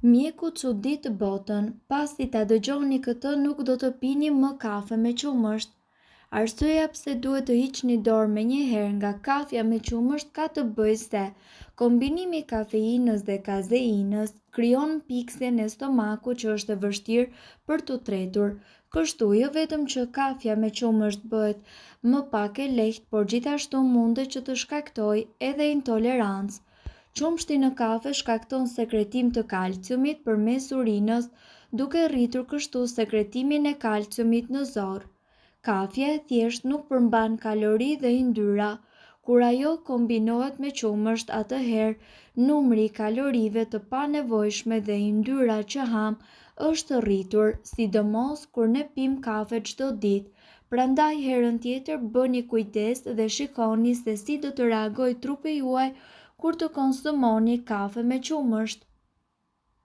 Mjeku çudit botën, pasi ta dëgjoni këtë nuk do të pini më kafe me qumësht. Arsyeja pse duhet të hiqni dorë menjëherë nga kafja me qumësht ka të bëjë se kombinimi i kafeinës dhe kazeinës krijon pikësie në stomaku që është e vështirë për t'u tretur. Kështu jo vetëm që kafja me qumësht bëhet më pak e lehtë, por gjithashtu mundet që të shkaktojë edhe intolerancë. Qumshti në kafe shkakton sekretim të kalciumit përmes urinës, duke rritur kështu sekretimin e kalciumit në zorë. Kafja e thjesht nuk përmban kalori dhe yndyrra. Kur ajo kombinohet me qumësht, atëherë numri i kalorive të panevojshme dhe yndyra që ham është rritur, sidomos kur ne pim kafe çdo ditë. Prandaj herën tjetër bëni kujdes dhe shikoni se si do të reagojë trupi juaj kur të konsumoni kafe me qumësht.